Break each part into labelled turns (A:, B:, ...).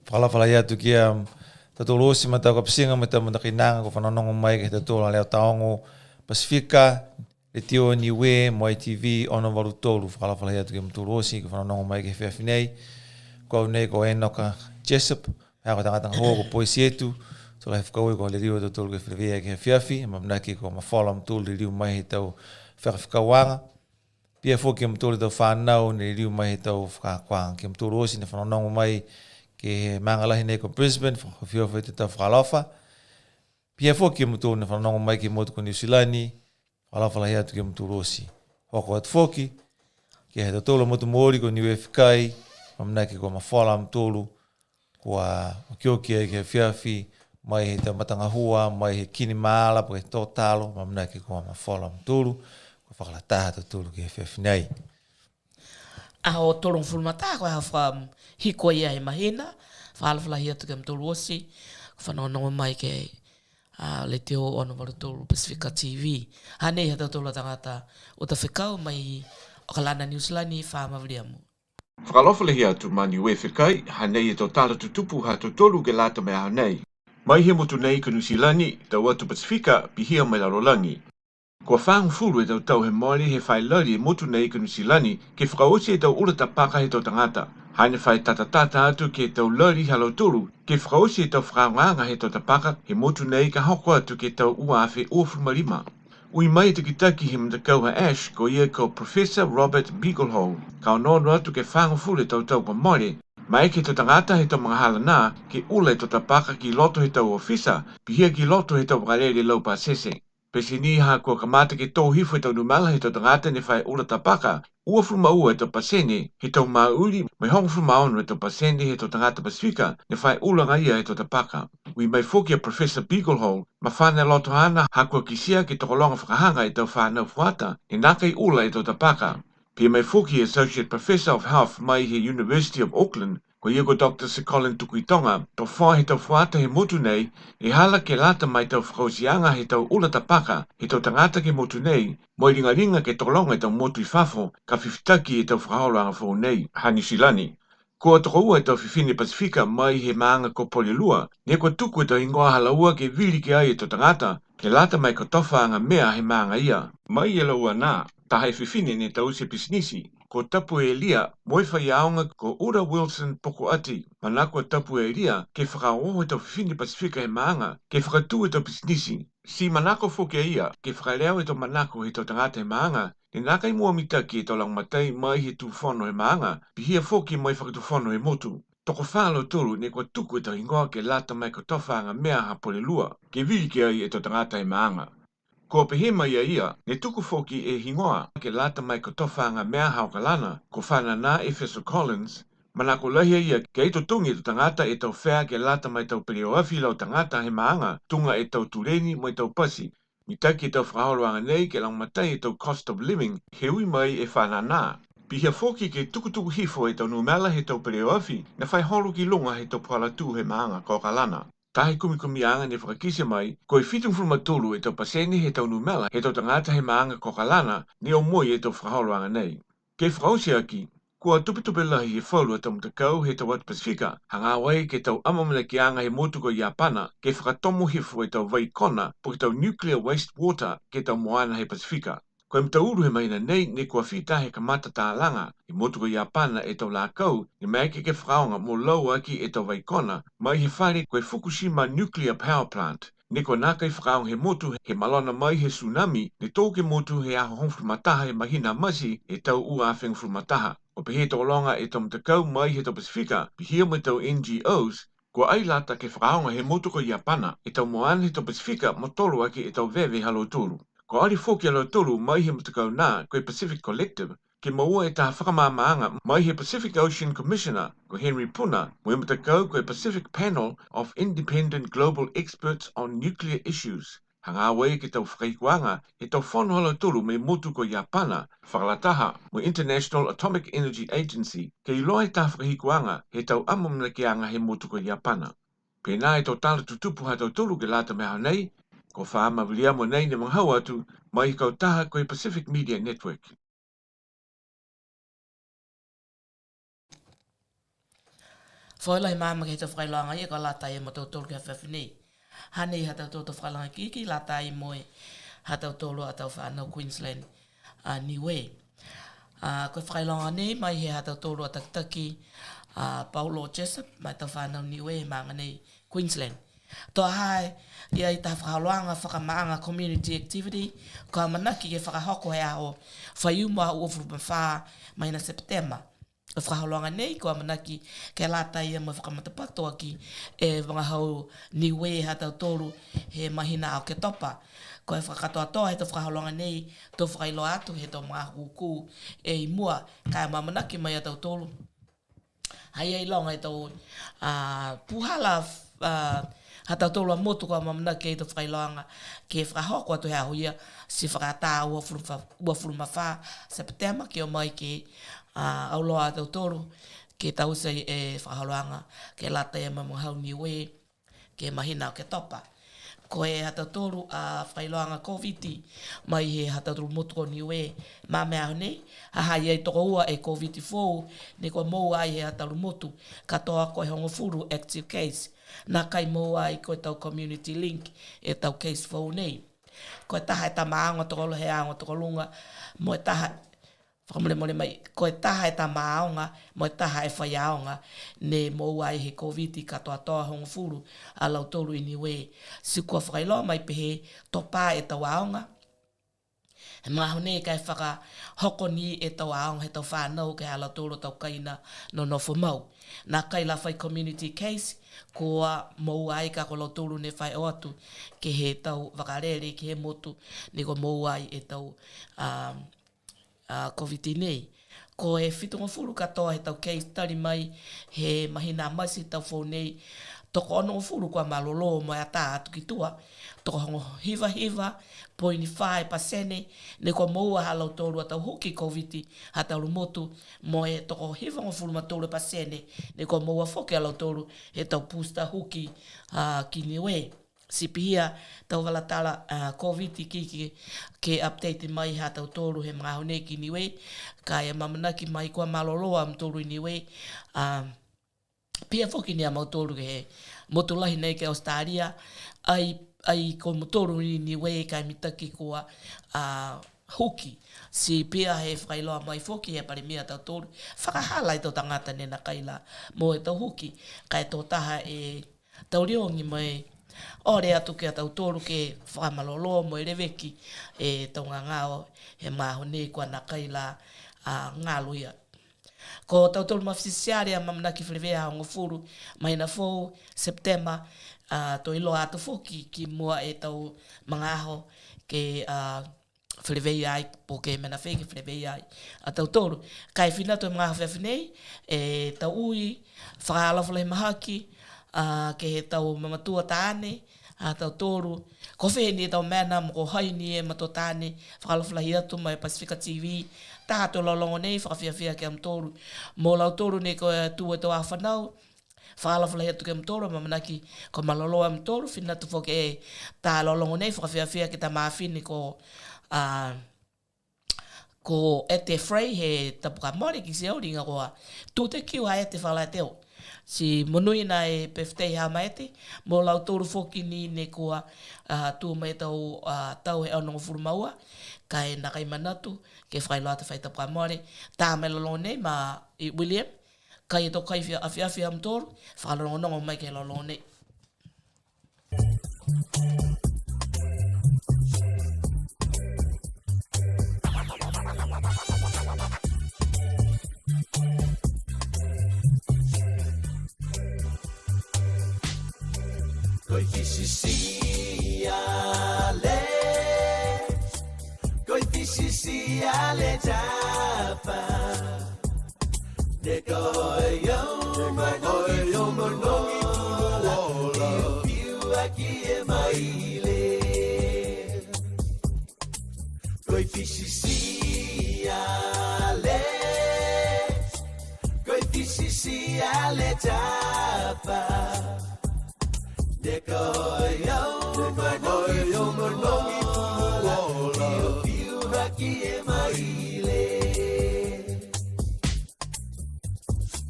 A: Whalawhala ia tu kia tatolo osi mata ka pisinga mata kinanga ko whanonongo mai ke tatolo LEOTAOGO Pasifika LEOTAOGO NIUE Moai TV ono waru tolu whalawhala ia tu kia matolo osi ko whanonongo mai ke whiawhinei ko nei ko enoka Jessup hea ko tangata hoa ko poisi etu so lai whakaui ko le riu tatolo ke whiawhia ke whiawhi mamnaki ko mawhala matolo le riu mai he tau whakawhikawanga pia fo kia matolo tau whanau ne riu mai he tau whakakwanga kia matolo osi ne whanonongo mai ke mangalahi nei ko Brisbane whakawhiawhi te tau whakalofa. Pia fo kia mutu na whanongo mai ki motu ko New Zealand whalawhala hea tu kia mutu rosi. Hoko at foki, kia he tatolo motu mori ko niwe whikai, mamnaki ko mawhala mtolu, kua kiokia ke whiawhi, mai he tau matangahua, mai he kini maala, po he tōtalo, mamnaki ko mawhala mtolu, ko whakalataha tatolo ke whiawhi nei.
B: Aho tolong fulmata ko ha hiko ia he mahina whalawhala hia tuke mtolu osi whanonongo mai ke le teo ono waru Pasifika TV hanei hata tolu tangata o ta whekau mai o kalana New Zealand i whamawriamu.
C: Whakalawhala hia tu mani ue whikai hanei e tō tala tutupu ha tō tolu ke lata mea hanei. Mai he motu nei ka New Zealand tau atu Pasifika pihia mai larolangi. Kua whangu furu e tau he moali he whai lari e motu nei ka New Zealand ke whakaosi e tau urata paka he tau tangata. Haine whai tata atu ke tau lari halo turu ke whakaosi e tau whakanganga he tau tapaka he motu nei ka hoko atu ke tau uawhi uafumarima. Ui mai te kitaki he mtakau ha Ash ko ia ko Professor Robert Beaglehole ka onono atu ke whangu furu e tau pa moale. Mai ke tau tangata he tau mga hala nā ke ula e tau tapaka ki loto he tau ofisa pihia ki loto he tau whakarere lau pa sese. Pesi ni ha kua kamata ke tau hifo he tau numala he tau tangata ne whai ula tapaka, ua fruma ua he tau pasene he tau mauri mai hongo fruma ono he tau pasene he tau tangata Pasifika ne whai ula ngaia he tau tapaka. Ui mai foki a Professor Beaglehole, ma whane loto hana ha kua kisia ke tokolonga whakahanga he tau whanau fuata, e nakai ula he tau tapaka. Pia mai foki Associate Professor of Health mai he University of Auckland, ko ia ko Dr. Sir Colin Tukuitonga, to wha he tau whaata he motu nei, e hala ke lata mai tau whakausianga he tau ula tapaka, he tau tangata ke motu nei, mo i ringa ke tokolonga he tau motu i whafo, ka whiwhitaki he tau whakaolanga fo nei, hani silani. Ko toko ua e tau whiwhine Pasifika mai he maanga ko Polilua, ne ko tuku e tau ingoa halaua ke vili ke ai e tau tangata, ke lata mai ko tofanga mea he maanga ia. Mai e laua nā, ta hai whiwhine ne tau se pisnisi, ko tapu e lia, moi whai aonga ko Ura Wilson poko ati, manako tapu e lia, ke whakaoho e tau whiwhine Pasifika he maanga, ke whakatu e tau pisnisi. Si manako foke ia, ke whakaleo e tau manako he tau tangata he maanga, ne nakai mua mitaki e tau lang matai mai he tu whono he maanga, pihia foki mai whakatu whono he motu. Toko whālo tolu ne kua tuku e tau ingoa ke lata mai ko tawhanga mea ha pole lua, ke vili ke ai e to tangata i maanga. Ko pehema ia, ne tuku foki e hingoa ke lata mai ko tawhanga mea haukalana, ko whana na Efeso Collins, mana ko lahia ia ke eito tungi to tangata e tau whea ke lata mai tau pere o afi lau tangata he maanga, tunga e tau tureni mo e tau pasi. Mi taki e tau whakaoloanga nei ke lang matai e tau cost of living, he ui mai e whana na. Pihia foki ke tukutuku hifo e tau numela he tau pere o afi, na whai holo ki lunga he tau pala tu he maanga kokalana. Tahi kumi anga ne whakakise mai, ko i fitung frumatulu e tau paseni he tau numela he tau tangata he maanga kokalana ni o moi e tau whakaoloanga nei. Ke whakausi aki, kua tupe lahi he whalu e tau mtakau he tau watu Pasifika, hanga wai ke tau amamana ki anga he motu ko Iapana, ke whakatomo hifo e tau vaikona po ke tau nuclear waste water ke tau moana he Pasifika. Koe mtauru he maina nei ne kua whita he kamata tā langa i motu ko Iapana e tau lākau ni mai ke whakaonga mo lau aki e tau vaikona mai he whare koe Fukushima Nuclear Power Plant. Ne kua naka i whakaonga he motu he malona mai he tsunami ne tōke motu he aho hongfrumataha he mahina masi e tau ua awhengfrumataha. O pehe tau longa e tau mtakau mai he tau Pasifika pihia mai tau NGOs kua ailata ke whakaonga he motu ko Iapana e tau moana he tau Pasifika mo tolu aki e tau veve halo tulu. Ko ari foki alo tolu mai he mtakau nā koe Pacific Collective ke maua e taha whakamamaanga mai he Pacific Ocean Commissioner ko Henry Puna mo e mtakau koe Pacific Panel of Independent Global Experts on Nuclear Issues. Hanga wei ke tau whakaikuanga e tau whono alo tolu me motu ko Iapana whakalataha mo International Atomic Energy Agency ke iloa e taha whakahikuanga he tau amamna ki anga he motu ko Iapana. Pena e tau tala tutupu ha tau tolu ke lata mea nei ko whaama wilia mo nei ne manghau atu mai kau taha koe Pacific Media Network.
B: Whaila he māma ke te whailanga i ka lata e mo tau tolu kia whawhini. Hane i ha tau tolu whailanga ki lata i moe ha tau tolu a tau whanau Queensland Niue. Koe whailanga nei mai he ha tau tolu a taktaki Paulo Jessup mai tau whanau Niue maanga nei Queensland. Toa hae, ia i taha whakaloanga whakamaanga community activity, ko manaki e whakahoko he aho whaiuma uofu mawha mai na September. O whakaloanga nei, ko manaki ke lata ia mo whakamatapatoa ki e wangahau Niue ha tau tolu he mahina au ke topa. Ko e whakatoa he to whakaloanga nei, to whakailo atu he to mga huku e i mua, kai mamanaki mai a tau tolu. Hai ai longa e tau puhala ha tau tolu a motu kua mamana ke to whailoanga ke whakahoko atu hea huia si whakata ua furumawha September ke o mai ke auloa tau tolu ke tau se e whakaholoanga ke lata e mamahau Niue ke mahina o ke topa. Ko e ha tau tolu a whailoanga COVID mai he ha tau tolu motu ko Niue ma mea nei ha hai ai toko ua e COVID-4 ne ko mou ai he ha tau motu katoa ko e hongo furu active case. Nā kai moa i koe tau community link e tau case phone nei. Koe taha e ta maonga toko he aonga toko lunga mo e taha whakamole mai, koe taha e ta maonga mo e taha e whai aonga ne moa i he COVID katoa toa hongo furu a lau tolu i Niue. Si kua whakailoa mai pehe topa e tau aonga. He mga hone kai whaka hoko ni e tau aonga he tau whanau ke hala tolu tau kaina no nofo mau. Nā kai la whai community case kua mou ai ka kolo tolu ne whai o atu ke he tau wakarere ke he motu ne ko mou ai e tau COVID nei. Ko e whitunga furu katoa he tau case tari mai he mahina masi tau whau nei toko ono furu kua malolo mo e ata atu ki tua toko hongo hiva 0.5% ne ko moua halau tolu atau huki COVID ha tau motu mo e toko hiva ngofuru matolu pasene ne ko moua foke halau tolu he tau pusta huki ki Niue. Sipihia tau walatala COVID ke update mai ha tau tolu he mga hone ki Niue ka e mamanaki mai kua maloloa mtolu i Niue pia foki ni a mautolu ke he motulahi nei ke Australia ai ko motoru ni Niue kai mitaki kua huki si pia he whailoa mai foki he parimia tau tolu whakahala i tau tangata nena kaila mo e tau huki kai tau taha e tau riongi mai ore atu ke tau tolu ke whamalolo mo e reweki e tau ngangao he maho nei kua na kaila ngā luia. Ko tautolu mawhisiare a mamnaki whilewea o ngofuru mai na 4 September to ilo atu foki ki mua e tau mga aho ke whilewei ai po ke mena whegi whilewei ai a tautolu. Kai whina to mga aho whiawhinei e tau ui whakaalafu mahaki ke he tau mamatua tāne a tautolu. Ko whini e tau mena mo ko haini e matotane whakalawhalahi atu mai Pasifika TV. Tātou lolongo nei whakawhiawhia ke amtoru. Mō lautoru nei ko tu e tau a whanau. Whakalawhalahi atu ke amtoru mamanaki ko malolo amtoru. Whina tu whoke e tā lolongo nei whakawhiawhia ke ta maawhini ko ete frei he tapuka mori ki se ori ngā koa. Tu te kiu a ete whala teo. Si monui na e peftei ha maete, mo lau tōru whoki ni ne kua tū mai tau he anongo furumaua, ka e nakai manatu, ke whailoata whaitapua more, tā mai lolo nei ma William, ka e tō kai awhiawhi am tōru, whakalongonongo mai ke lolo nei.
D: Koi fisisi ale, koi fisisi ale tapa. De koi yo manongi tulola, piu aki e maile. Koi fisisi ale, koi fisisi ale tapa. De koyo manongi tulola, piu haki e maile.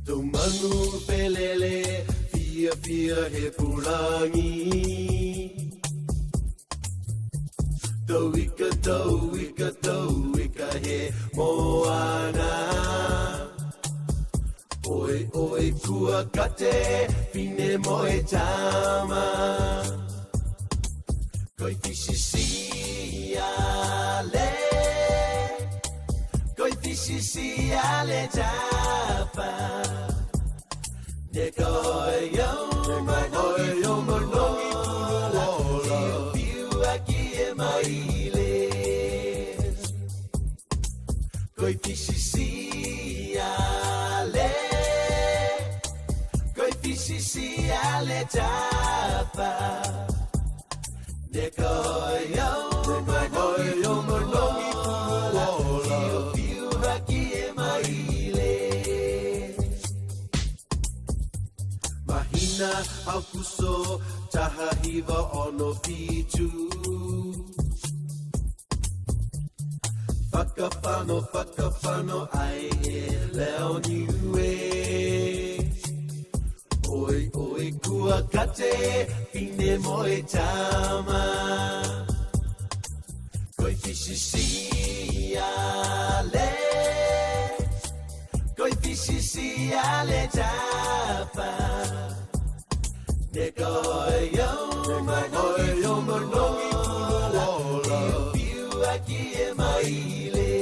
D: Tu manu pelele, fia he purangi. Tauika he moana. Oi kua kate, pine moe tama. Koi fisisi ale, koi fisisi ale tapa. De koyo manongi tulola, piu aki e maile. Koi fisisi ale, fisisi ale tapa. De koyo manongi tulola, piu haki e maile. Mahina au kuso taha hiva ono fitu. Whakawhano ai e leo niue. Oi kua kate, pine moe tama. Koi fisisi ale, koi fisisi ale tapa. De koyo manongi tulola, piu aki e maile.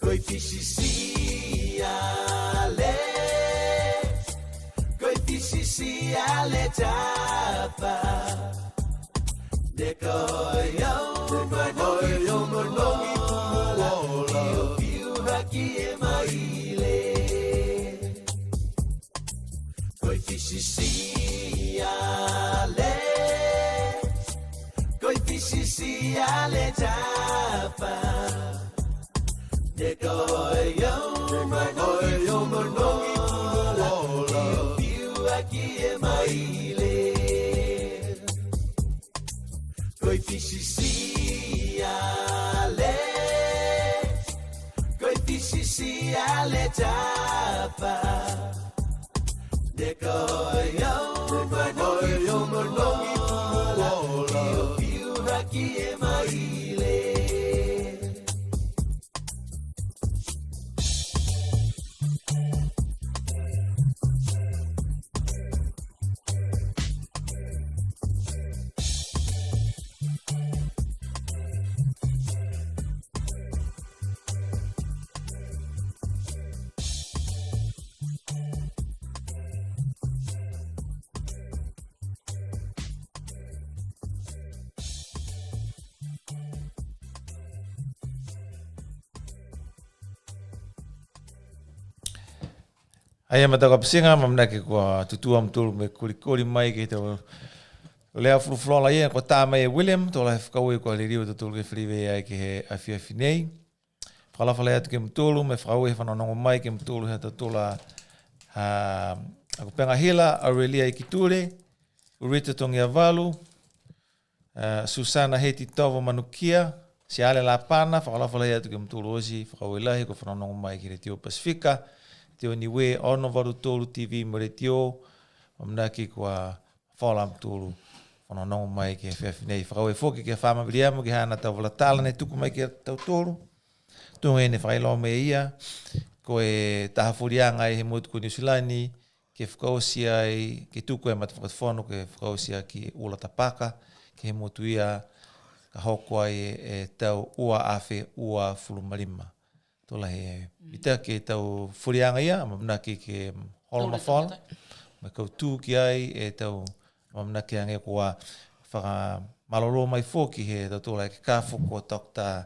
D: Koi fisisi ale, koi fisisi ale tapa. De koyo manongi tulola, piu haki e maile. Koi fisisi ale, koi fisisi ale tapa. De koyo manongi tulola, piu haki e maile. Koi fisisi ale, koi fisisi ale tapa. De koyo manongi tulola, piu haki e maile.
A: Ai mataka pisinga mamnaki kua tutua mtulu me kuri mai ke tau lea fuluflola ia kua tā mai William tola whakaue kua le riu tutulu ke freeway ai ke he awhiawhi nei. Whalawhala atu ke mtulu me whakaue whanonongo mai ke mtulu he tatula ako penga hila Aurelia i Kiture, Urita Tongia Valu, Susana Heti Tovo Manukia, si ale la pana, whakalawhala atu ke mtulu osi, whakaue lahi ko whanonongo mai ke re tio Pasifika, tio niwe ono varu tolu TV mo re tio, mamnaki kua whala mtulu, whanonongo mai ke whiawhi nei, whakaue whoki ke whama viriamu ke hana tau walatala nei tuku mai ke tau tolu, tunga ene whakailo me ia, ko e tahafurianga i he motuku New Zealand ke whakaosi ai, ke tuku e mata whakatwhono ke whakaosi ai ki ula tapaka, ke he motu ia ka hoko ai e tau ua awhi ua fulumarima. Tola he ita ke tau furianga ia, mamnaki ke holoma whala, me kau tū ki ai e tau mamnaki ange kua whaka malolo mai fōki he tau tola ke kāwhoko Dr.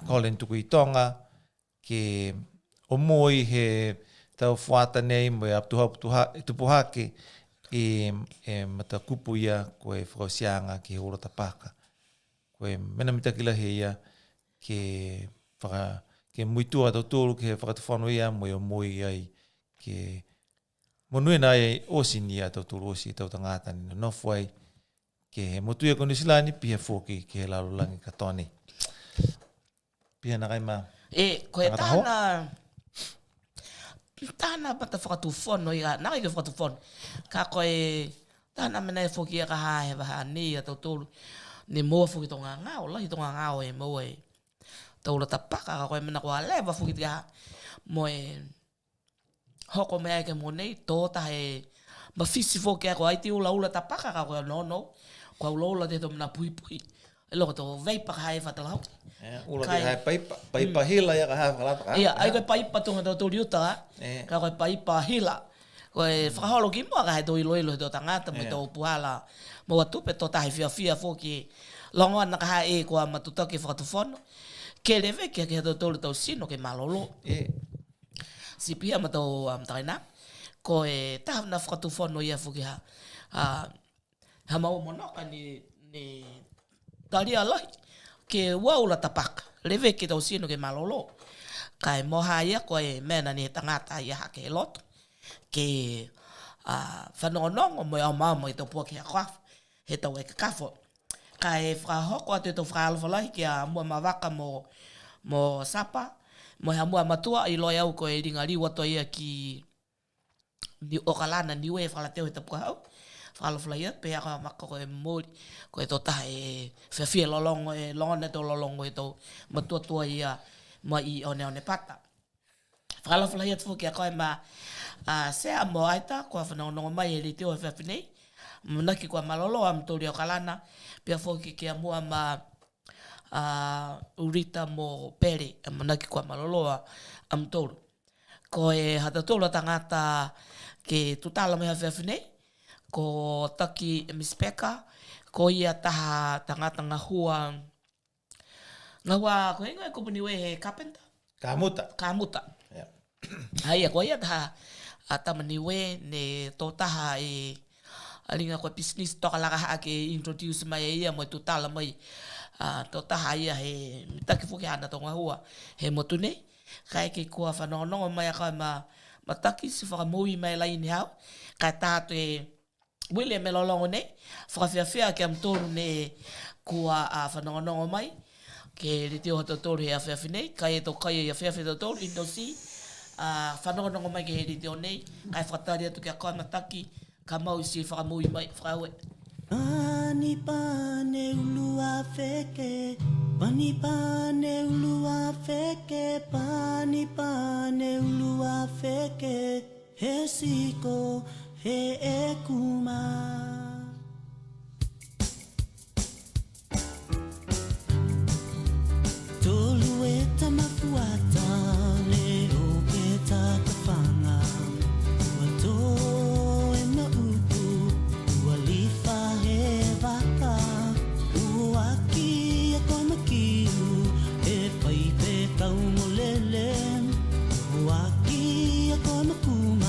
A: Colin tuku i tonga, ke o moi he tau whāta nei mo e tupuhake e mata kupu ia koe whakausianga ki ora tapaka. Koe mena mitakila he ia ke muitua tau tōru ke whakatawhanu ia mo e o moi ai ke monuena ai osi ni a tau tōru osi tau tangatani no nofu ai ke he motuia ko Nisilani piha fōki ke he lalulangi katoni. Piha na kai ma.
B: Koe tāna pata whakatuwhono ia, nāi ke whakatuwhono. Ka koe tāna mena e whoki a ka hae waha ni a tau tōru. Ne mua whoki tonga ngāo, lahi tonga ngāo e mua e taura tapaka, ka koe mena kua lewa whoki tia mo e hoko mea ke mo nei, tōta he mawhisi whoki a koe aiti ula tapaka, ka koe no, koe ula te to mena pui. E loko tō veipa ka hae whatalau.
A: Ula te hae paipa hila ia ka hae whakalata.
B: Ia, ai koe paipa tunga tō tōri uta, ka koe paipa hila. Koe whakaholo ki mua ka hae tō ilo he tō tangata, me tō puhala maua tupe tō tahi whiawhia whoki longa na ka hae e kua matutaki whakatuwhono. Ke lewe kia ke he tō tōri tau sino ke malolo. Si pia ma tō taina, koe tahana whakatuwhono ia whoki ha mau monoka ni taria lahi. Ke waula tapaka, lewe ke tau sino ke malolo. Kai moha ia koe mena ni tangata ia hake he loto. Ke whanongonongo mo au mamo i tau pua ki a kwafu, he tau e kakafo. Kai whakahoko atu i tau whakalawalahi ki a mua mawaka mo sapa, mo hea mua matua i loi au koe ringa riwa to ia ki Okalana niue whalateo i tau pua hau. Whalawhala ia, pe haka maka koe mōri, koe tō taha e whiawhia lolongo e longone tō lolongo e tō matuatua ia ma i one pata. Whalawhala ia tufu ki a koe ma sea mo aita, koe whanongonongo mai e li teo e whiawhinei, manaki koe malolo am tōri Okalana, pia whoki ki a mua ma urita mo pere, manaki koe malolo am tōru. Koe hata tōru tangata ke tutala mea whiawhinei, ko taki mispeka, ko ia taha tangata ngahua koe ingoe kupuniwe he carpenter? Kamuta. Yeah. Haia, ko ia taha tamaniwe ne tō taha e alinga koe business toka laka haa ke introduce mai ia mo tutala mai tō taha ia he mitaki fuki hana tō ngahua he motune. Kai ke kua whanongonongo mai a kai mataki si whakamui mai lai ni hau. Kai tātu e William me lolongo nei, whakawhiawhia ke am tōru ne kua whanongonongo mai, ke re teo hata tōru he a whiawhi nei, kai e tō kai e a whiawhi tō tōru, ino si, whanongonongo mai ke he re teo nei, kai whakatari atu ke a kai mataki, ka mau si whakamui mai, whakaue.
D: Pani pane ulua feke, pani pane ulua feke, pani pane ulua feke, he siko, he e kuma. Tolu e tamafuata, leo ke tatawhanga. Ua tō e maupu, ua lifa he waka. Ua ki a koe makiu, e whaipe tau mo lele. Ua ki a koe makuma.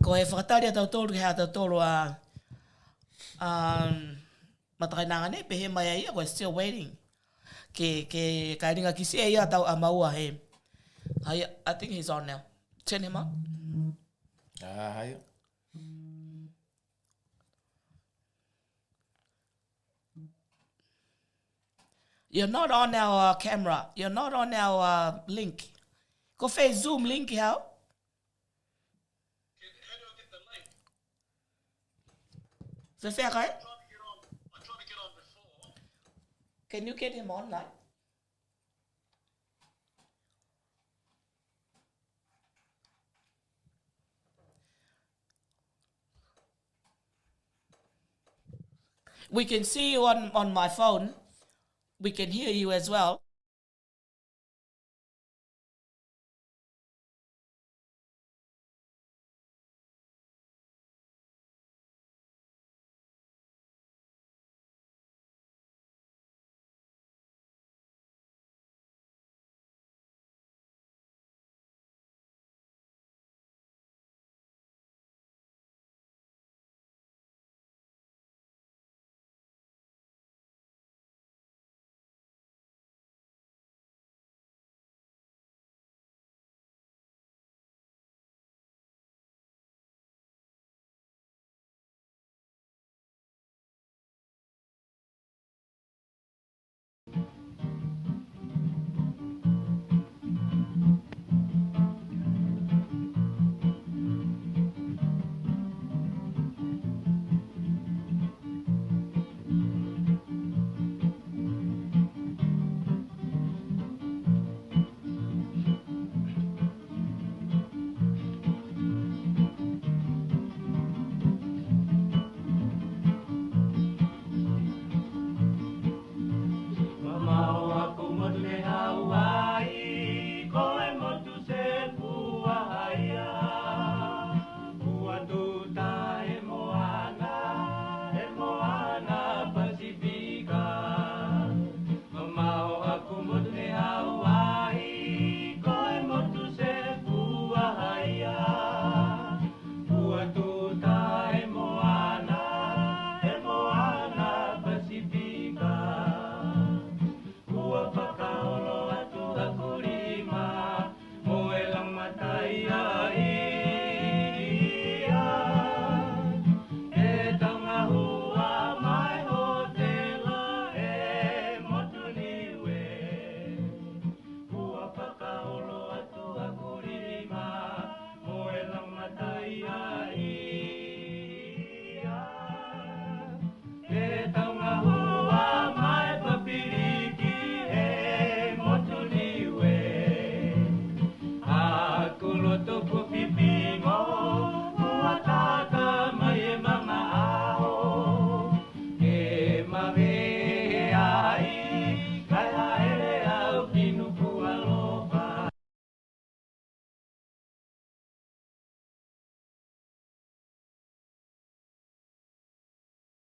B: Ko e whakatari a tau tōru ke hea tau tōru matakainanga nei, pe he mai a ia, ko e still waiting. Ke ringa ki se ia tau a maua he. I think he's on now. Turn him up.
A: Hai.
B: You're not on our camera. You're not on our link. Ko whai Zoom link how?
E: How do I get the link?
B: So whai kai?
E: I tried to get on before.
B: Can you get him online? We can see you on my phone. We can hear you as well.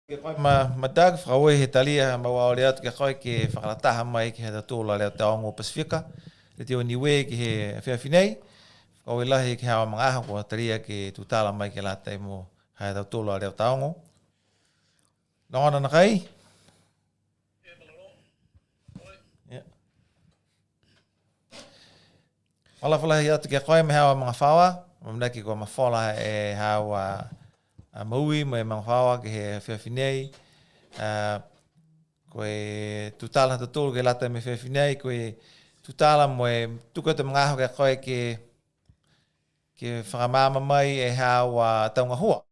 A: Ma dag vrouwe he talia ma wa ole atu ke khoi ke whakarataha mai ke he tūla leo taongo Pasifika. Le teo niwe ki he whiawhinei. Kau ilahi ke hawa mga aha kua talia ke tutala mai ke latai mo hae tūla leo taongo. Nongana na kai? Wala atu ke khoi me hawa mga whawa. Mamnaki kua mawhala e hawa maui mo e mga whawa ke he whiawhinei. Koe tutala hata tōru ke lata me whiawhinei, koe tutala mo e tuka te mga aho ke koe ke whakamama mai e hawa taunga hua.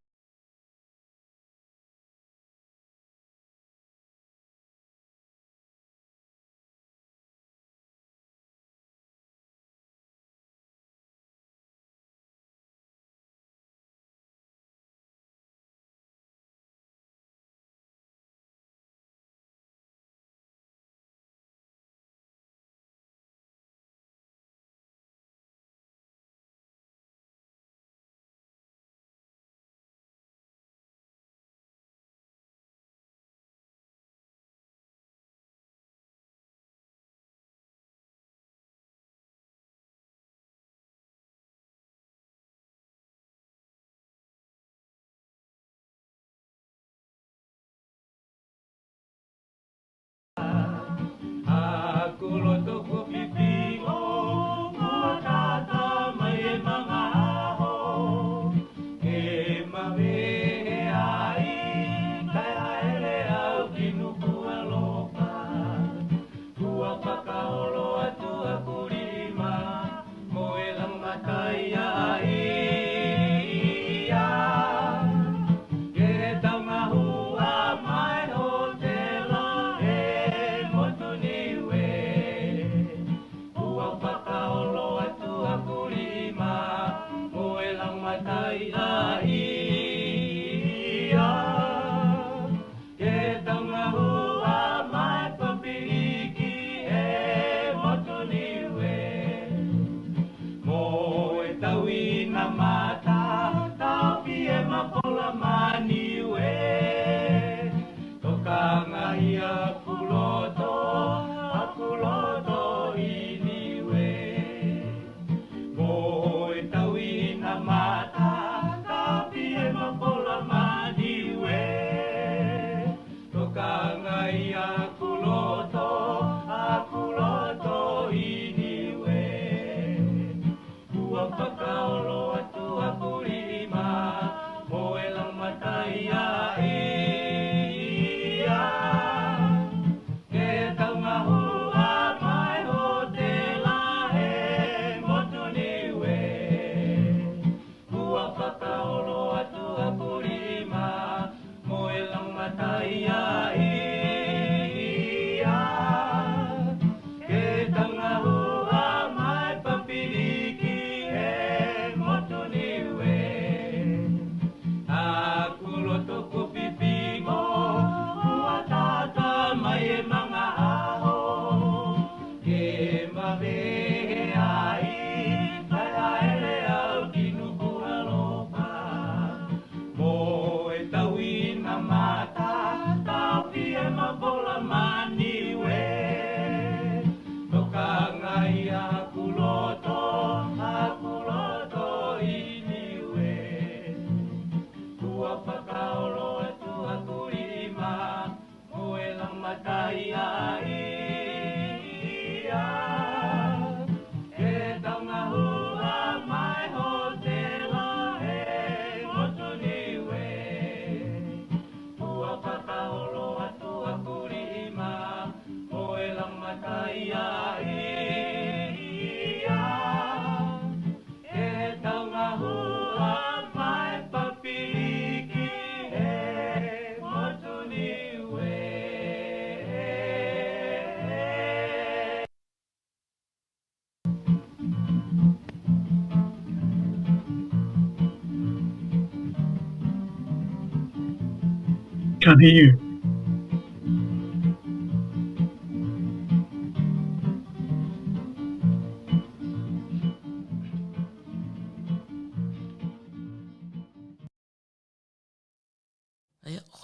F: Can't hear you.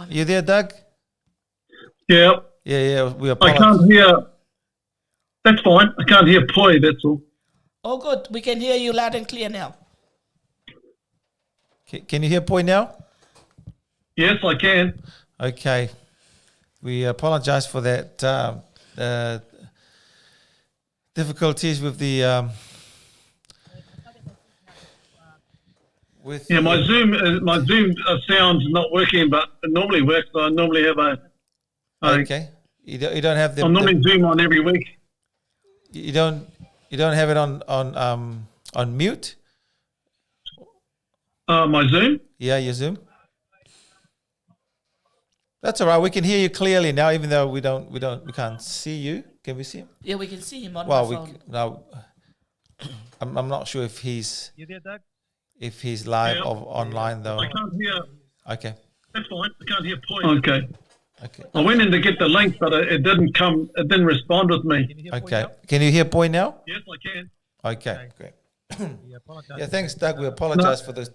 A: You there, Doug?
F: Yeah,
A: Yeah, we
F: I
A: apologize.
F: can't hear. That's fine. I can't hear Poi, that's all.
B: Oh, good. We can hear you loud and clear now.
A: Can you hear Poi now?
F: Yes, I can.
A: Okay. We apologize for that difficulties with the with
F: Yeah, my Zoom sound's not working, but it normally works. I normally have
A: okay. You don't have
F: I normally Zoom on every week.
A: you don't have it on mute?
F: My Zoom?
A: Yeah, your Zoom. That's all right. We can hear you clearly now, even though we can't see you. Can we see him?
B: Yeah, we can see him on my phone.
A: I'm not sure if he's
G: You there, Doug?
A: if he's live or online though.
F: I can't hear.
A: Okay.
F: That's fine. I can't hear Poi. Okay.
A: Okay.
F: I went in to get the link, but it didn't come. It didn't respond with me.
G: Can you hear
A: Okay. Can you hear Boy now?
F: Yes, I can.
A: Okay. Great.
G: We apologize
A: Yeah,
G: for
A: thanks,
G: that.
A: Doug. We apologize for the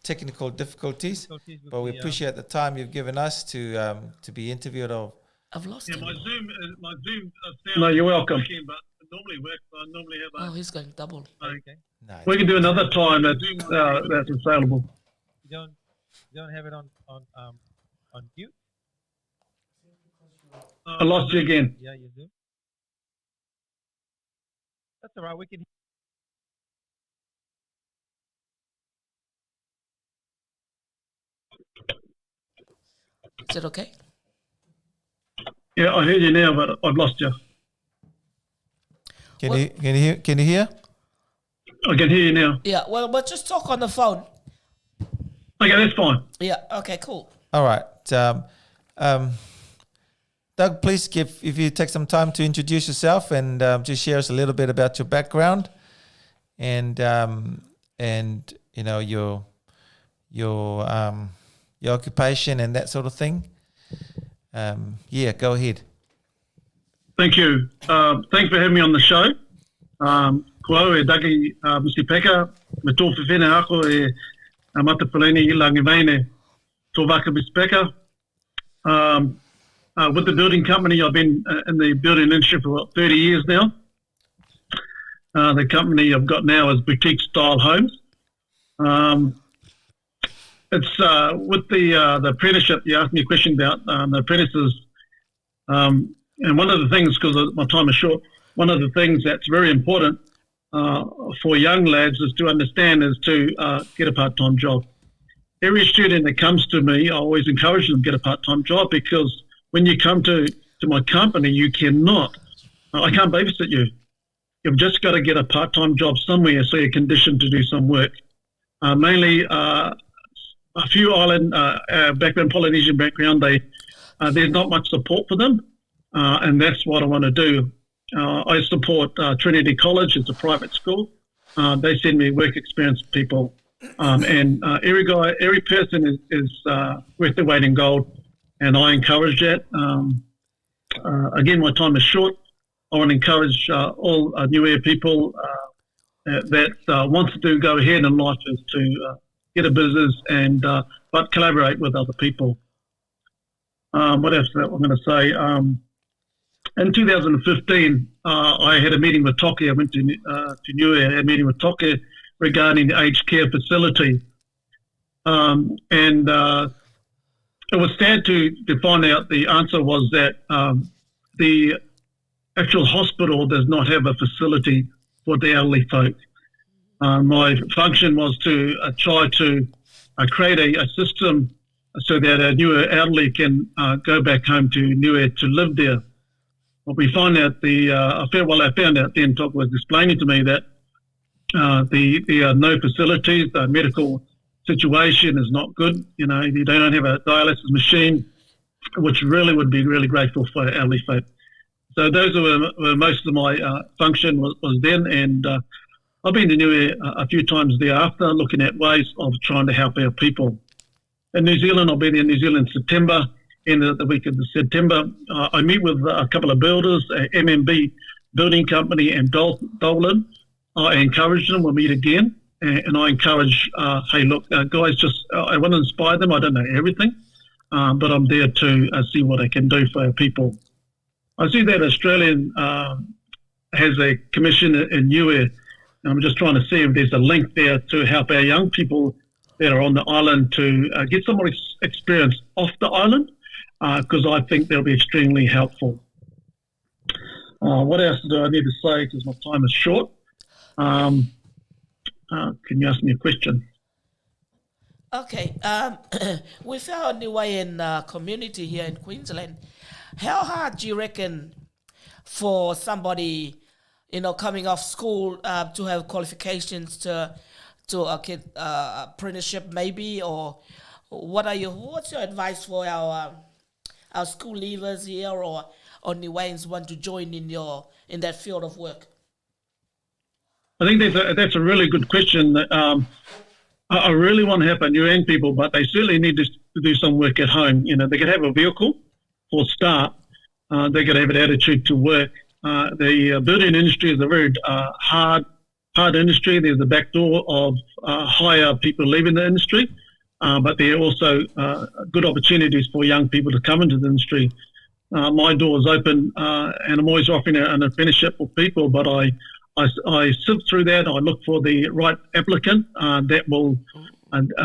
A: technical difficulties,
G: Difficulties with
A: but we
G: the,
A: appreciate the time you've given us to be interviewed.
B: I've lost
F: Yeah,
B: him.
F: my Zoom sound. No, you're welcome. Working, but it normally works. I normally have
B: Oh, he's going double.
G: Okay.
A: No.
F: We can do another time. That's available.
G: You don't have it on mute?
F: I lost you again.
G: Yeah, you do. That's all right. We can.
B: Is it okay?
F: Yeah, I heard you now, but I've lost you.
A: Can you hear?
F: I can hear you now.
B: Yeah, well, but just talk on the phone.
F: Okay, that's fine.
B: Yeah, okay, cool.
A: All right. Doug, please if you take some time to introduce yourself and just share us a little bit about your background and you know your occupation and that sort of thing. Yeah, go ahead.
F: Thank you. Thanks for having me on the show. Kua e daki Mr. Peka, me tō whiwhene ako e matapaleni I langi veine tō waka Mr. Peka. With the building company, I've been in the building industry for about 30 years now. The company I've got now is Boutique Style Homes. It's with the apprenticeship, you asked me a question about the apprentices. And one of the things, because my time is short, one of the things that's very important for young lads is to understand is to get a part-time job. Every student that comes to me, I always encourage them to get a part-time job because when you come to my company, you cannot, I can't babysit you. You've just got to get a part-time job somewhere so you're conditioned to do some work. Mainly a few island background, Polynesian background, there's not much support for them, and that's what I want to do. I support Trinity College. It's a private school. They send me work experience people, and every person is worth their weight in gold, and I encourage that. Again, my time is short. I want to encourage all Niue people that wants to go ahead in life is to get a business and but collaborate with other people. What else I'm going to say? In 2015, I had a meeting with Toke. I went to Niue. I had a meeting with Toke regarding the aged care facility, and it was sad to find out the answer was that the actual hospital does not have a facility for the elderly folk. My function was to try to create a system so that a Niue elderly can go back home to Niue to live there. What we find out I found out then Toke was explaining to me that there are no facilities, the medical situation is not good. You know, they don't have a dialysis machine, which really would be really grateful for elderly folk. So those were most of my function was then, and I've been to Niue a few times thereafter, looking at ways of trying to help our people. In New Zealand, I'll be there in New Zealand in September, end of the week of September. I meet with a couple of builders, MMB Building Company and Dublin. I encourage them, we'll meet again, and I encourage, hey, look, guys, just I want to inspire them. I don't know everything, but I'm there to see what I can do for our people. I see that Australian has a commission in Niue. I'm just trying to see if there's a link there to help our young people that are on the island to get some more experience off the island, because I think that'll be extremely helpful. What else do I need to say, because my time is short? Can you ask me a question?
B: Okay. With our Niuean community here in Queensland, how hard do you reckon for somebody, coming off school to have qualifications to get apprenticeship maybe, or what's your advice for our school leavers here or Niueans want to join in that field of work?
F: I think that's a really good question. I really want to help our Niuean people, but they certainly need to do some work at home. They could have a vehicle for start. They could have an attitude to work. The building industry is a very hard industry. There's a back door of hire people leaving the industry, but there are also good opportunities for young people to come into the industry. My door is open, and I'm always offering an apprenticeship for people, but I sift through that. I look for the right applicant that will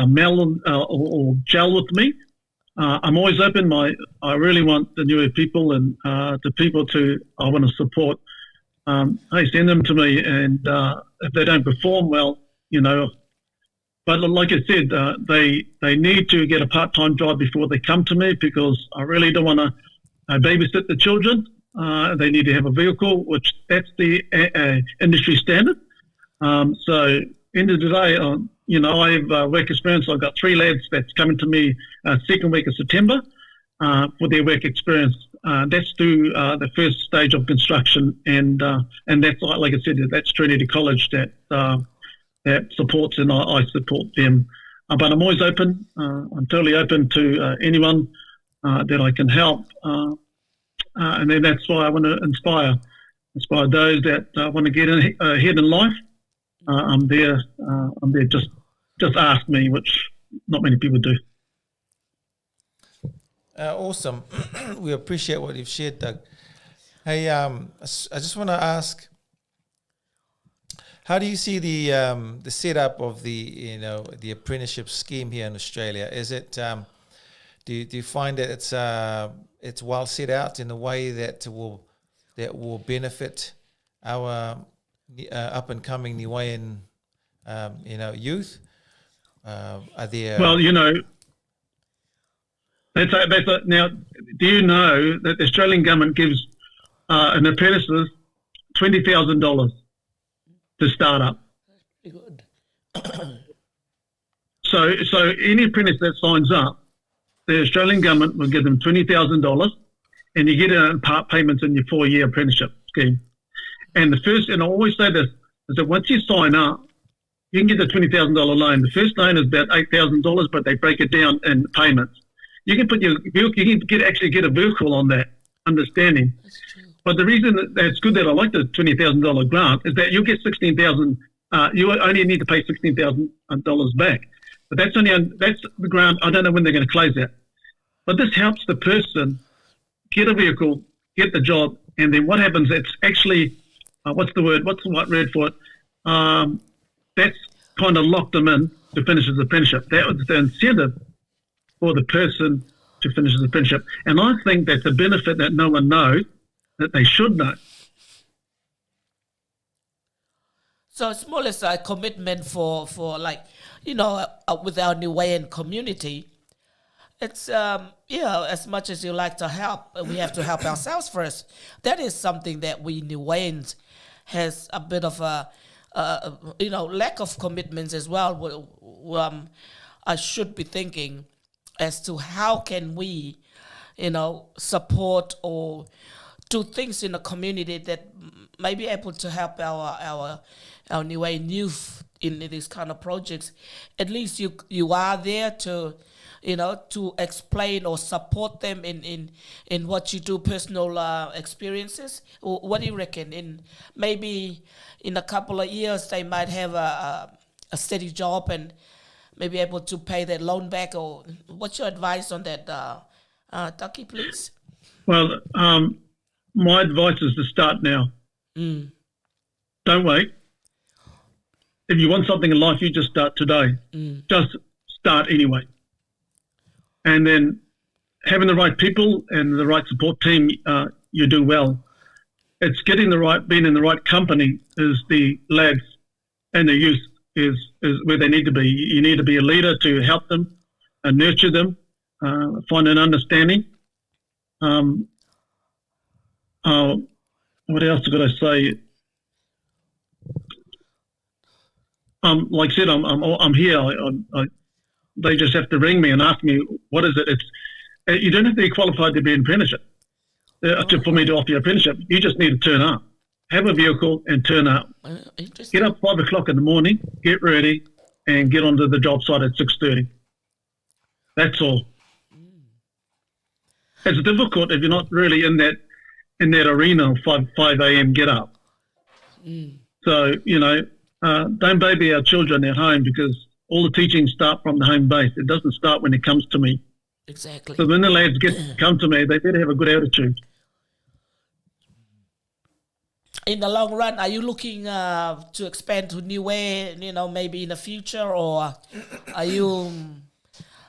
F: meld or gel with me. I'm always open. I really want the Niue people and the people I want to support. Hey, send them to me, and if they don't perform well, But like I said, they need to get a part-time job before they come to me, because I really don't want to babysit the children. They need to have a vehicle, which that's the industry standard. So end of the day, I have work experience. I've got 3 lads that's coming to me second week of September for their work experience. That's through the first stage of construction, and that's, like I said, that's Trinity College that supports, and I support them. But I'm always open. I'm totally open to anyone that I can help. And then that's why I want to inspire those that want to get ahead in life. I'm there. Just ask me, which not many people do.
A: Awesome. We appreciate what you've shared, Doug. Hey, I just want to ask, how do you see the setup of the apprenticeship scheme here in Australia? Is it do you find that it's well set out in a way that will benefit our up and coming Niuean youth? Are there now, do you know that the Australian government gives an apprentice $20,000 to start up?
B: Good.
F: So any apprentice that signs up, the Australian government will give them $20,000, and you get it in part payments in your 4-year apprenticeship scheme. And I always say this, is that once you sign up, you can get the $20,000 loan. The first loan is about $8,000, but they break it down in payments. You can put your vehicle, you can actually get a vehicle on that understanding.
B: That's true.
F: But the reason that it's good that I like the $20,000 grant is that you'll get $16,000. You only need to pay $16,000 back. But that's the grant. I don't know when they're going to close that. But this helps the person get a vehicle, get the job, and then what happens? It's actually what's the right word for it? That's kind of locked them in to finish his apprenticeship. That was the incentive for the person to finish his apprenticeship. And I think that's a benefit that no one knows, that they should know.
B: So it's more or less a commitment for like, with our Niuean community. It's, as much as you like to help, we have to help ourselves first. That is something that we Niueans has a bit of a lack of commitments as well. I should be thinking as to how can we, support or do things in the community that may be able to help our Niuean youth in these kind of projects. At least you are there to explain or support them in what you do, personal experiences. What do you reckon? Maybe in a couple of years they might have a steady job, and maybe able to pay that loan back? Or what's your advice on that, Taki, please?
F: Well, my advice is to start now. Don't wait. If you want something in life, you just start today. Just start anyway. And then having the right people and the right support team, you do well. It's being in the right company is the lads and the youth is where they need to be. You need to be a leader to help them and nurture them, find an understanding. What else could I say? Like I said, I'm here. They just have to ring me and ask me, what is it? You don't have to be qualified to be an apprenticeship, for me to offer you an apprenticeship. You just need to turn up. Have a vehicle and turn up. Get up 5 o'clock in the morning, get ready, and get onto the job site at 6:30. That's all. It's difficult if you're not really in that arena of 5 a.m. get up. So, don't baby our children at home, because all the teachings start from the home base. It doesn't start when it comes to me.
B: Exactly.
F: So when the lads come to me, they better have a good attitude.
B: In the long run, are you looking to expand to Niue, maybe in the future, or are you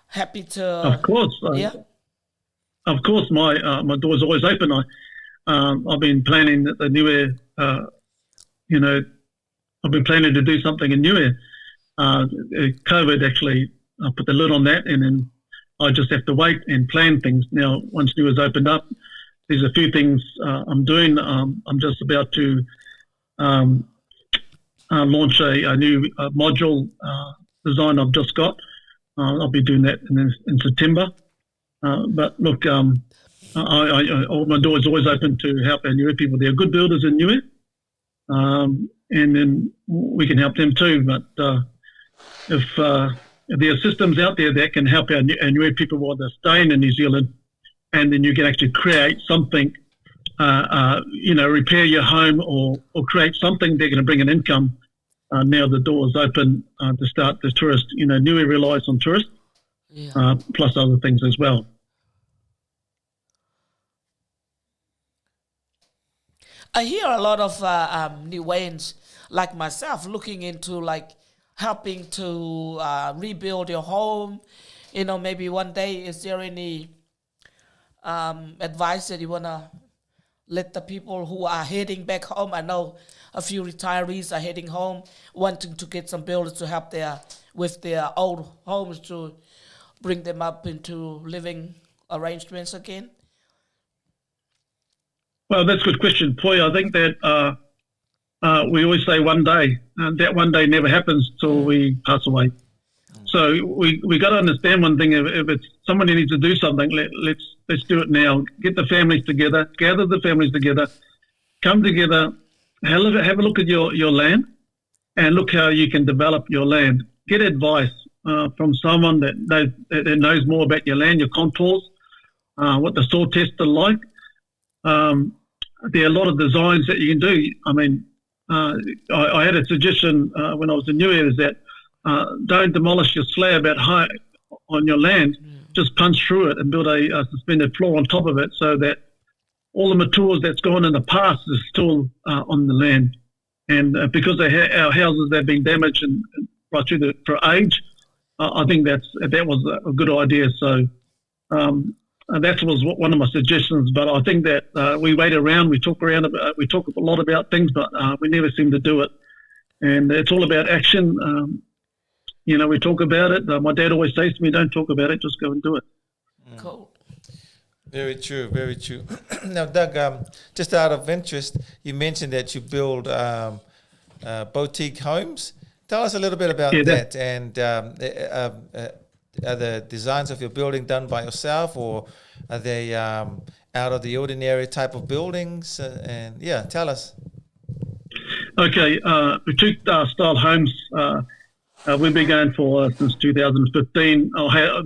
B: happy to?
F: Of course. Of course, my door's always open. I've been planning the Niue, I've been planning to do something in Niue. COVID actually put the lid on that, and then I just have to wait and plan things. Now, once Niue's opened up, there's a few things I'm doing. I'm just about to launch a new module design I've just got. I'll be doing that in September. But look, my door is always open to help our Niue people. They're good builders in Niue, and then we can help them too. But if there are systems out there that can help our Niue people while they're staying in New Zealand, and then you can actually create something, repair your home or create something they're going to bring an income. Now the door is open to start the tourist. Niue relies on tourists, plus other things as well.
B: I hear a lot of Niueans like myself looking into helping to rebuild your home. Maybe one day, is there any advice that you want to let the people who are heading back home? I know a few retirees are heading home, wanting to get some builders to help with their old homes to bring them up into living arrangements again.
F: Well, that's a good question, Poi. I think that we always say one day, and that one day never happens till we pass away. So we got to understand one thing: if it's somebody needs to do something, let's do it now. Get the families together, gather the families together, come together, have a look at your land, and look how you can develop your land. Get advice from someone that knows more about your land, your contours, what the soil tests are like. There are a lot of designs that you can do. I mean, I had a suggestion when I was in Niue, is that don't demolish your slab at high on your land. Just punch through it and build a suspended floor on top of it, so that all the materials that's gone in the past is still on the land. And because our houses have been damaged and right through for age, I think that was a good idea. So that was one of my suggestions. But I think that we wait around, we talk a lot about things, but we never seem to do it. And it's all about action. We talk about it. My dad always says to me, "Don't talk about it, just go and do it."
B: Cool.
A: Very true, very true. Now, Doug, just out of interest, you mentioned that you build boutique homes. Tell us a little bit about that. And are the designs of your building done by yourself, or are they out of the ordinary type of buildings? Tell us.
F: Okay, boutique style homes. We've been going for since 2015.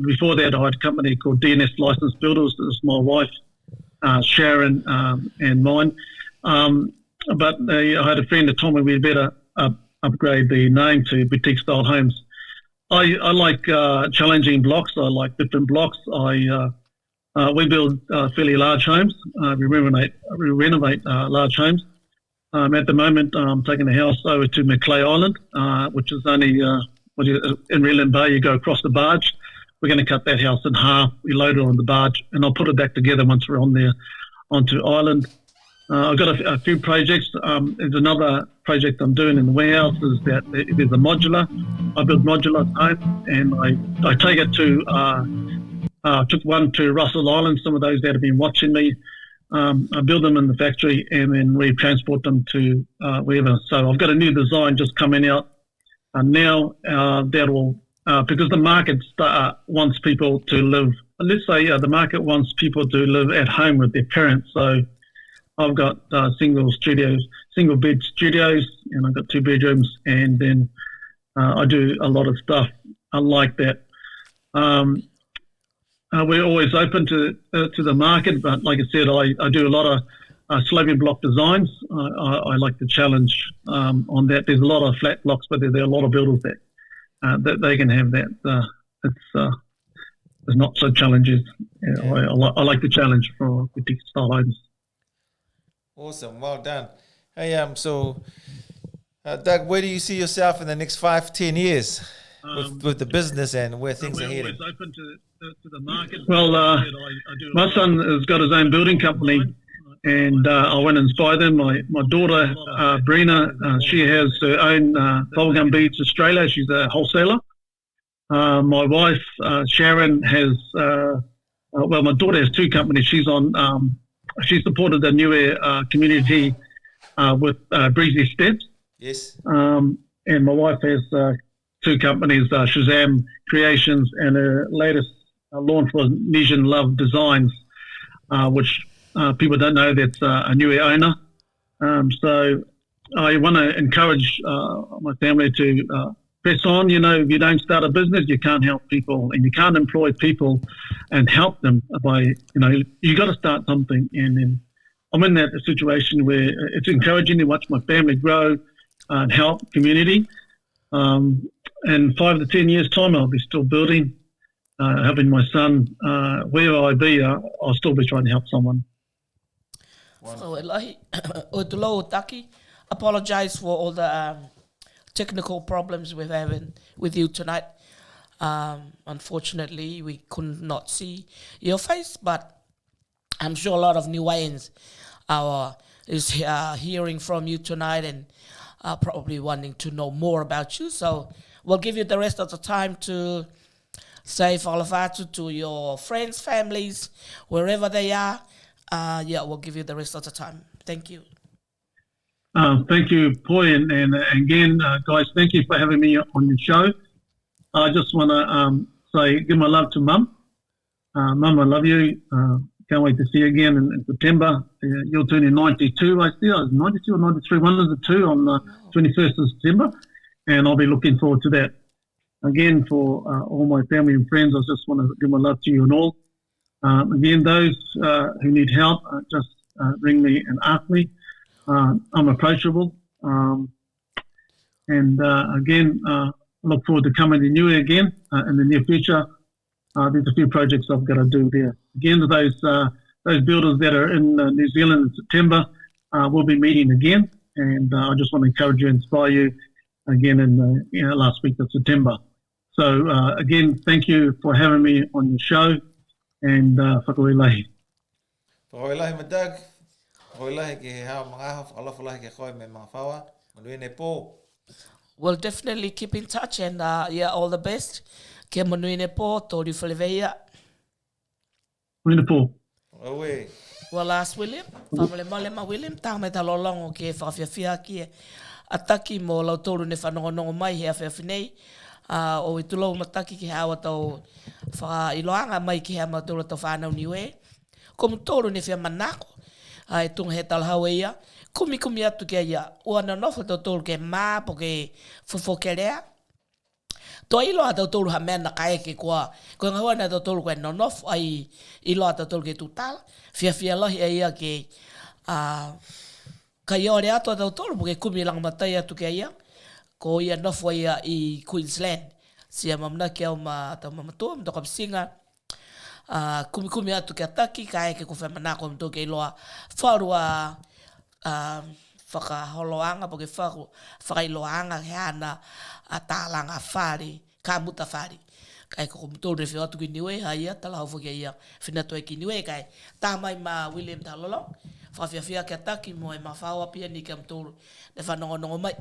F: Before that, I had a company called DNS Licensed Builders. This is my wife, Sharon, and mine. But I had a friend that told me we'd better upgrade the name to boutique style homes. I like challenging blocks. I like different blocks. We build fairly large homes. We renovate large homes. At the moment, I'm taking the house over to Macleay Island, which is only in Reland Bay. You go across the barge. We're going to cut that house in half. We load it on the barge, and I'll put it back together once we're on there onto island. I've got a few projects. There's another project I'm doing in the warehouse. Is that there's a modular. I build modular at home, and I take it to. I took one to Russell Island. Some of those that have been watching me. I build them in the factory and then we transport them to wherever. So I've got a new design just coming out now that will, because the market wants people to live, let's say the market wants people to live at home with their parents. So I've got single bed studios, and I've got 2 bedrooms, and then I do a lot of stuff like that. We're always open to the market, but like I said, I do a lot of sloping block designs. I like to challenge on that. There's a lot of flat blocks, but there are a lot of builders that they can have that. It's not so challenging. Yeah, I like the challenge for boutique style homes.
A: Awesome, well done. Hey, Doug, where do you see yourself in the next 5-10 years with the business and where things are heading?
F: We're always open to the market. Well, my son has got his own building company, and I went and inspired them. My daughter, Brina, she has her own bubblegum beads Australia. She's a wholesaler. My wife, Sharon, has, my daughter has 2 companies. She's on, she supported the Niue community with Breezy Steps.
A: Yes.
F: And my wife has 2 companies, Shazam Creations, and her latest launch was Nesian Love Designs, which people don't know that's a Niue owner. So I want to encourage my family to press on. You know, if you don't start a business, you can't help people, and you can't employ people and help them by, you got to start something. And then I'm in that situation where it's encouraging to watch my family grow and help community. In 5 to 10 years' time, I'll be still building, helping my son. Wherever I be, I'll still be trying to help someone.
B: So, Elahi, Otulo Taki, apologize for all the technical problems we're having with you tonight. Unfortunately, we could not see your face, but I'm sure a lot of Niueans is hearing from you tonight and probably wanting to know more about you. So we'll give you the rest of the time to say whalawhatu to your friends, families, wherever they are. We'll give you the rest of the time. Thank you.
F: Thank you, Poi, and again, guys, thank you for having me on your show. I just want to give my love to Mum. Mum, I love you. Can't wait to see you again in September. You're turning 92, I see. I was 92 or 93, one of the two, on the 21st of September, and I'll be looking forward to that. Again, for all my family and friends, I just want to give my love to you and all. Again, those who need help, just ring me and ask me. I'm approachable. Again, look forward to coming to Niue again in the near future. There's a few projects I've got to do there. Again, those builders that are in New Zealand in September, we'll be meeting again. And I just want to encourage you, inspire you again in the last week of September. So again, thank you for having me on your show. And whakawilahi.
A: Whakawilahi me Doug. Whakawilahi ki he hao mga hao, whalawhalahi ki koe me mga whawa. Manuine po.
B: We'll definitely keep in touch and all the best. Ke manuine po, tori whalewehia.
F: Manuine po.
A: Owe.
B: We'll ask William. Whamale malema William. Tāme talolongo ke whawhiawhia ki ataki mo lau tōru ne whanongonongo mai he awhiawhi nei. O i tulau mataki ki hawa tau whailoanga mai ki hea matura tau whanau Niue. Ko mutoro ne whia manako. E tunga he talhau e ia. Kumi atu ke ia. Ua na nofa tau tōru ke mā po ke whuwhokerea. Toa iloa tau tōru ha mea na kai ke kua. Ko ngā hua na tau tōru koe nonof. Ai iloa tau tōru ke tūtala. Whia lohi e ia ke ka iore ato tau tōru po ke kumi lang matai atu ke ia. Ko ia nofua ia i Queensland. sia mamna ke au ma tau mamatua mtoka pisinga kumi atu ke ataki ka eke ko whamanako mtoke iloa wharua whakaholoanga po ke whakailoanga he ana a tālanga whare ka muta whare kai ko mtore fe atu ki niue haia tala hau ke ia finato ki niue kai tamai ma William Talolo whawhiawhia ke ataki mo e ma whaua pia ni ke mtore le whanongonongo mai.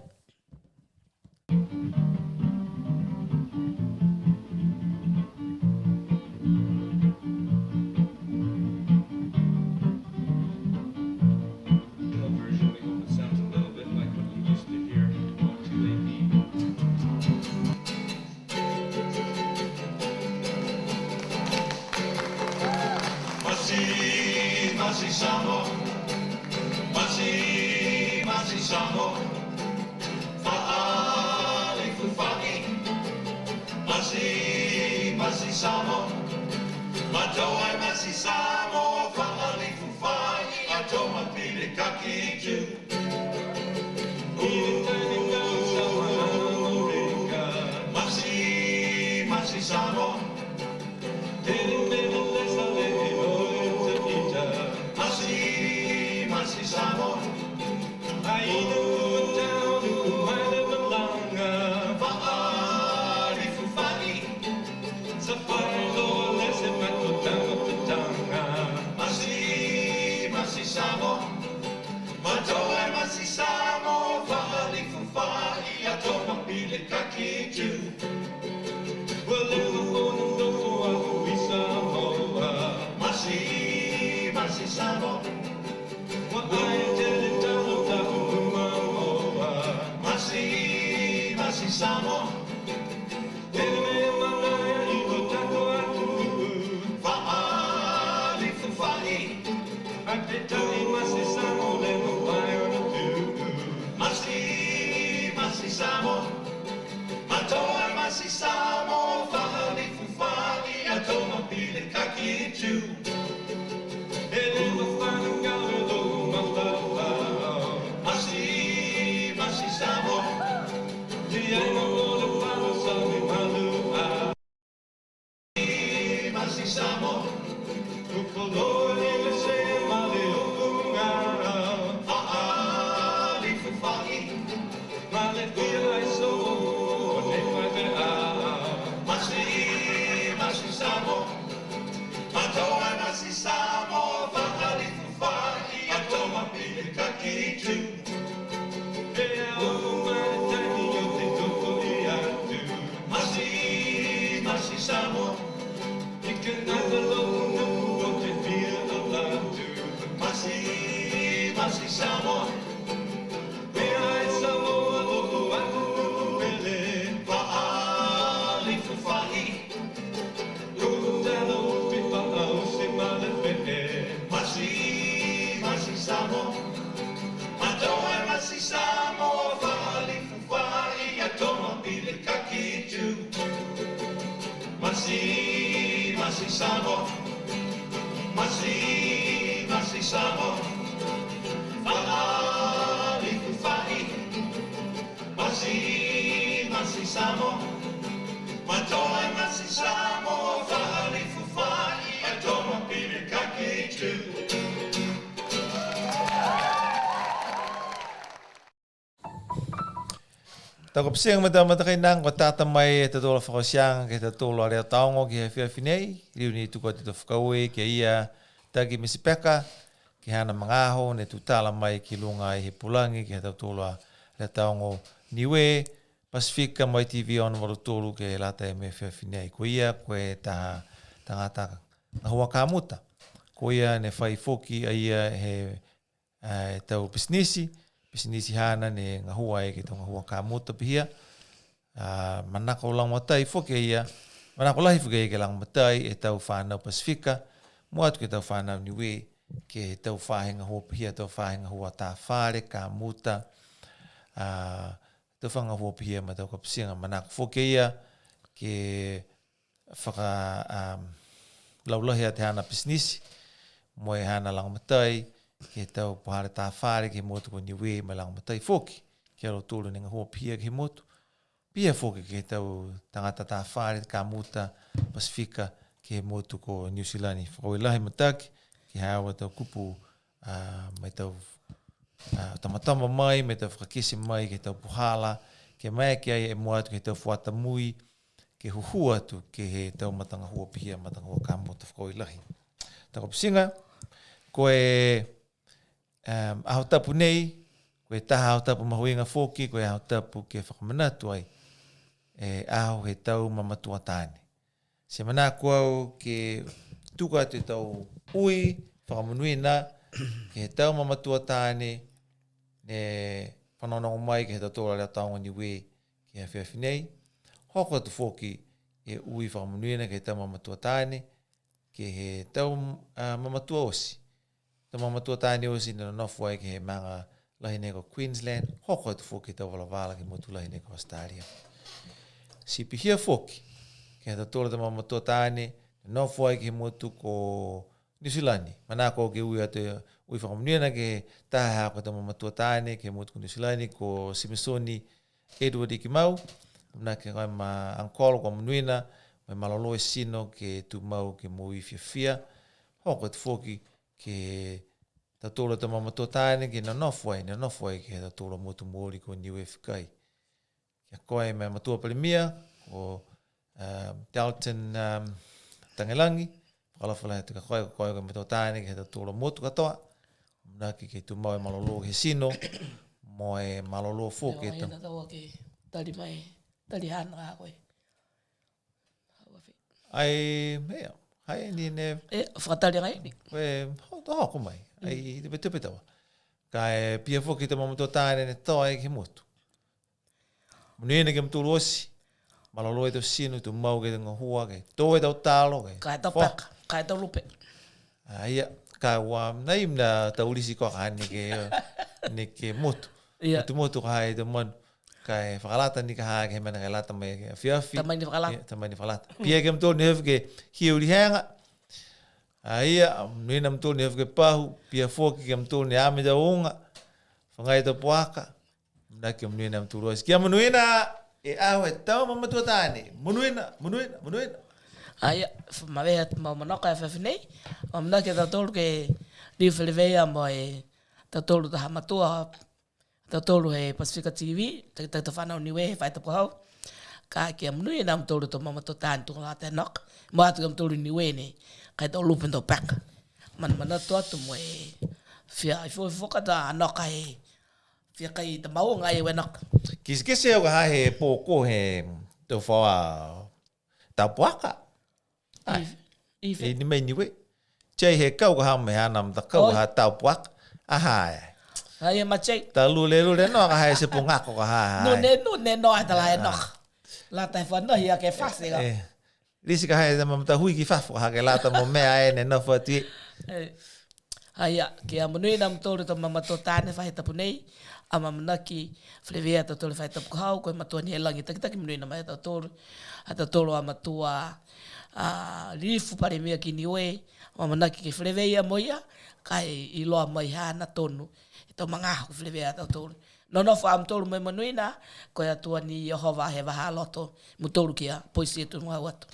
A: Tako pisang mata kay nang kata mai te tolo fakosiang ke te tolo area taongo ki hafia finei riuni tu ko te fkawe ke ia tagi misipeka ki hana mangaho ne tutala mai ki lunga i he pulangi ki te tolo area taongo niue Pasifika mai TV on waru tolu ke lata e me hafia finei ko ia koe taha tangata ngahua kamuta ko ia ne fai foki a ia he tau Bisnisi hana ne ngahua e ki tō ngahua kamuta pihia. Manako lang matai foke ia. Manako lahi foke ke lang matai e tau whanau Pasifika. Muatu ke tau whanau niue ke tau whahe ngahua pihia, tau whahe ngahua tā whare, kamuta. Tau whahe ngahua pihia ma tau kapisinga. Manako foke ia ke whaka laulahi a te hana bisnisi. Moe hana lang matai. Ke tau pahare tā whare ke motu ko niwe mai lang matai foki. Ke aro tūru ni ngahua pia ke motu. pia foki ke tau tangata tā whare ka muta Pasifika ke motu ko New Zealand i whakauilahi mataki ki hawa tau kupu mai tau tamatama mai, mai tau whakakisi mai ke tau puhala ke mai ke ai e mua atu ke tau whata mui ke huhua atu ke he tau matanga hua pihia matanga hua ka muta whakauilahi. Tako pisinga, koe aho tapu nei, koe taha aho tapu mahuinga foki, koe aho tapu ke whakamanatu ai, aho he tau mamatua tāne. Se mana kuau ke tuka te tau ui, whakamanuina, ke he tau mamatua tāne, ne whanonongo mai ke he tau tōra LEOTAOGO NIUE ke he whiawhi nei. Hoko atu foki e ui whakamanuina ke he tau mamatua tāne, ke he tau mamatua osi. Tau mamatua tāne osi nana nofu ai ke he manga lahi nei ko Queensland, hoko atu foki tau wala ke motu lahi nei ko Australia. Si pihia foki, ke he tau tōra tau mamatua tāne, nofu ai ke he motu ko New Zealand. Mana ko ke ui atu ui whakamanuina ke taha hao ka tau mamatua tāne, ke he motu ko New Zealand, ko Simisoni Edward Iki Mau, mna ke kai ma angkolo ko manuina, mai malolo e sino ke tu mau ke mo i fia hoko te foki ke tatola ta mamatua tāne ke na nofu ai ke tatola motu mori ko niue whikai. Kia koe mai matua palimia ko Dalton Tangelangi, whakalawhala te ka koe ko matua tāne ke tatola motu katoa, mna ke tu mau e malolo he sino, mo e malolo foki e
B: tau. Taua ke tari mai, tari hana a koe.
A: Ai, mea, hai ni ne...
B: whakatari ngai ni.
A: Hoko mai, ai te petu petawa. Kai pia foki te mamatua tāne ne toa e ke motu. Munuina ke mtulu osi, malolo e tau sinu, tu mau ke te ngahua, ke tō e tau tālo.
B: Kai tau peka, kai tau lupe.
A: Ia, kai wā, nai mna tau ulisi kua kahani ke motu. Motu ka hai te manu. Kai whakalata ni ka haa ke he mana kai lata mai ke whiawhi.
B: Tamai ni whakalata.
A: Tamai ni whakalata. Pia ke mtō ni hefu ke hiuri hanga. Ia, nina mtō ni hefu ke pahu. Pia foki ke mtō ni amida unga. Whangai ta puaka. Mna ke mnuina mtō rosi. Kia mnuina e aho e tau mamatua tāne. Mnuina.
B: Ia, mawea mau manoka e whawhinei. Mna ke tautolu ke riu whilewea mo e tautolu ta hamatua tautolu he Pasifika TV, te whanau niwe he whaitapu hau. Ka kia mnui na mtolu to mamatua tāne tunga lata e nok. Mo atu ka mtolu niwe ne, kai tau lupin tau peka. Mana tuatu mo e whia i whoka ta anoka he whia kai ta maunga e we nok.
A: Kisi au ka hae pōko he tau whaua tau puaka.
B: Iwe.
A: E ni mai niwe. Chai he kau ka hao me hanam, ta kau ka tau puaka. Aha e.
B: Hai e machei.
A: Ta lule no ka hai se pungako ka hai.
B: No ne no ata la e nok. La tai whanau hi a ke whase ga.
A: Risi ka hai ma mta hui ki whafo ha ke lata mo mea e ne no whati.
B: Hai a ke a manui na mtore to mamatua tāne whaitapu nei. A mamanaki whlewea ta tole whaitapu hau koe matua ni he langi takitaki manui na mai ta toro. A ta toro a matua rifu pare mea ki niwe. Mamanaki ke whlewea moia kai i loa mai hana tonu. Tau mangahu whilewea tau tōru. Nono wha am tōru mai manuina, koe atua ni Yehova he waha loto, mu tōru kia, poisi e tu mga watu.